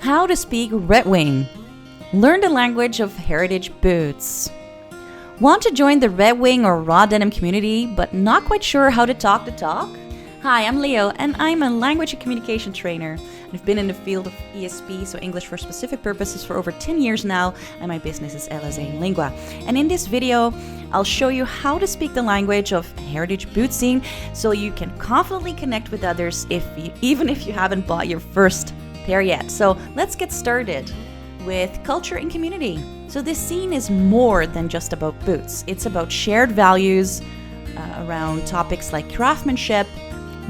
How to speak redwing. Learn the language of heritage boots. Want to join the redwing or RawDenim community, but not quite sure how to talk the talk? Hi, I'm Leo, and I'm a language and communication trainer. I've been in the field of ESP, so English for specific purposes, for over 10 years now, and my business is LSA Lingua. And in this video, I'll show you how to speak the language of heritage bootsing so you can confidently connect with others even if you haven't bought your first pair yet. So let's get started with culture and community. So this scene is more than just about boots. It's about shared values around topics like craftsmanship,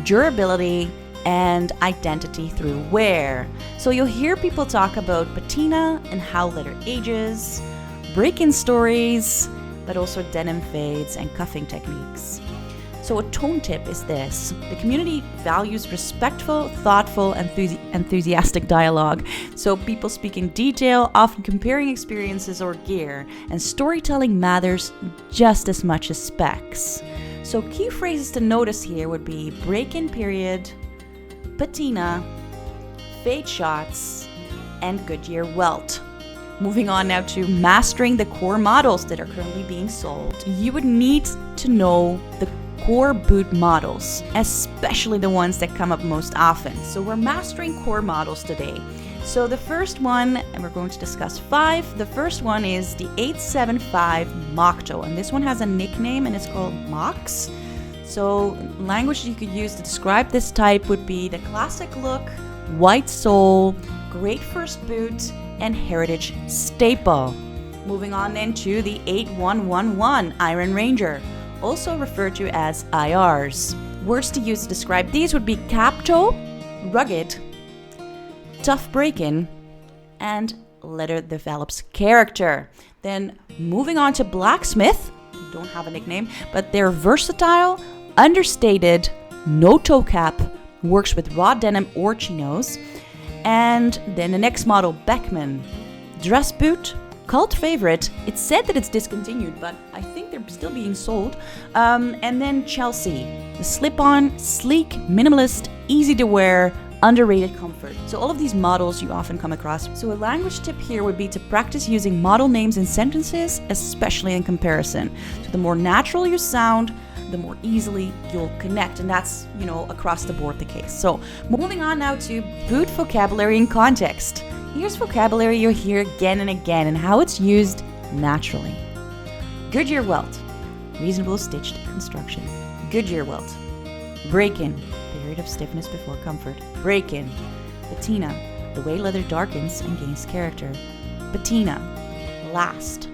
durability, and identity through wear. So you'll hear people talk about patina and how leather ages, break-in stories, but also denim fades and cuffing techniques. So a tone tip is this: the community values respectful, thoughtful, enthusiastic dialogue. So people speak in detail, often comparing experiences or gear, and storytelling matters just as much as specs. So key phrases to notice here would be break-in period, patina, fade shots, and Goodyear welt. Moving on now to mastering the core models that are currently being sold. You would need to know the core boot models, especially the ones that come up most often. So we're mastering core models today. So the first one, and we're going to discuss 5. The first one is the 875 Moc Toe, and this one has a nickname and it's called Mocs. So language you could use to describe this type would be the classic look, white sole, great first boot, and heritage staple. Moving on then to the 8111 Iron Ranger, also referred to as IRs. Words to use to describe these would be cap toe, rugged, tough break-in, and leather develops character. Then moving on to Blacksmith, don't have a nickname, but they're versatile, understated, no toe cap, works with raw denim or chinos. And then the next model, Beckman, dress boot, cult favorite. It's said that it's discontinued, but I think they're still being sold. And then Chelsea, the slip-on, sleek, minimalist, easy to wear, underrated comfort. So all of these models you often come across. So a language tip here would be to practice using model names in sentences, especially in comparison. So the more natural you sound, the more easily you'll connect, and that's, across the board the case. So moving on now to boot vocabulary and context. Here's vocabulary you'll hear again and again and how it's used naturally. Goodyear welt, reasonable stitched construction. Goodyear welt. Break-in, period of stiffness before comfort. Break-in. Patina, the way leather darkens and gains character. Patina. Last,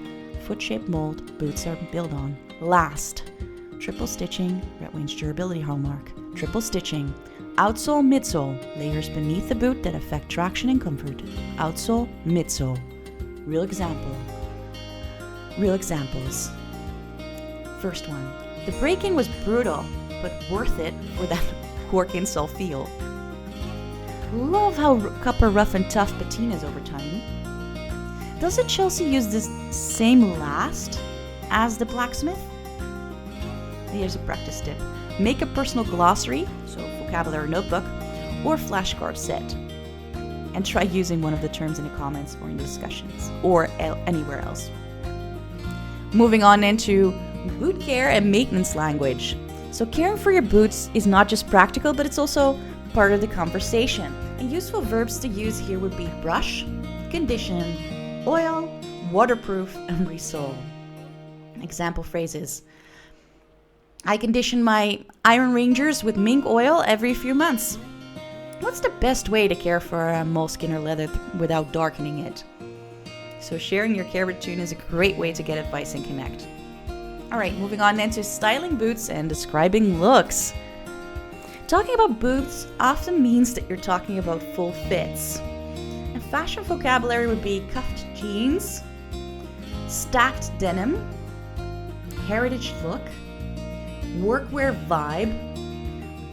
foot-shaped mold boots are built on. Last. Triple stitching, RedWing's durability hallmark. Triple stitching. Outsole, midsole, layers beneath the boot that affect traction and comfort. Outsole, midsole. Real examples. First one. The break-in was brutal, but worth it for that cork insole feel. Love how copper rough and tough patinas over time. Doesn't Chelsea use this same last as the Blacksmith? Here's a practice tip. Make a personal glossary, so vocabulary notebook, or flashcard set. And try using one of the terms in the comments or in discussions, or anywhere else. Moving on into boot care and maintenance language. So caring for your boots is not just practical, but it's also part of the conversation. And useful verbs to use here would be brush, condition, oil, waterproof, and resole. Example phrases. I condition my Iron Rangers with mink oil every few months. What's the best way to care for a moleskin or leather without darkening it? So sharing your care routine is a great way to get advice and connect. All right, moving on then to styling boots and describing looks. Talking about boots often means that you're talking about full fits. And fashion vocabulary would be cuffed jeans, stacked denim, heritage look, workwear vibe,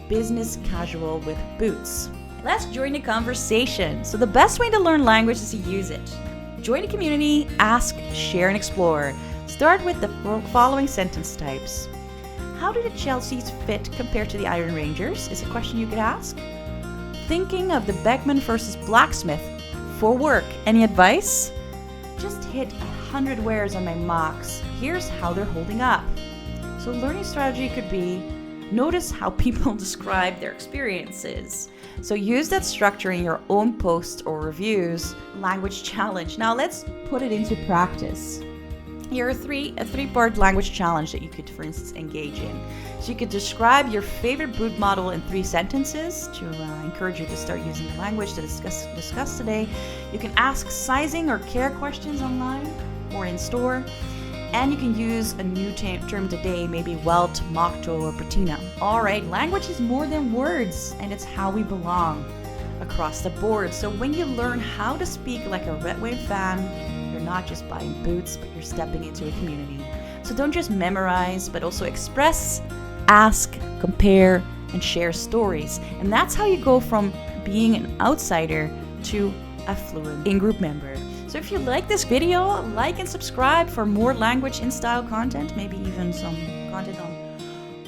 business casual with boots. Let's join the conversation. So the best way to learn language is to use it. Join a community, ask, share, and explore. Start with the following sentence types. How do the Chelseas fit compared to the Iron Rangers is a question you could ask. Thinking of the Beckman versus Blacksmith for work. Any advice? Just hit 100 wears on my mocks. Here's how they're holding up. So learning strategy could be notice how people describe their experiences. So use that structure in your own posts or reviews. Language challenge. Now let's put it into practice. Here are a three-part language challenge that you could, for instance, engage in. So you could describe your favorite boot model in 3 sentences to encourage you to start using the language to discuss today. You can ask sizing or care questions online or in store. And you can use a new term today, maybe welt, Moc Toe, or patina. All right, language is more than words, and it's how we belong across the board. So when you learn how to speak like a RedWing fan, you're not just buying boots, but you're stepping into a community. So don't just memorize, but also express, ask, compare, and share stories. And that's how you go from being an outsider to a fluent in-group member. So if you like this video, like and subscribe for more language in style content, maybe even some content on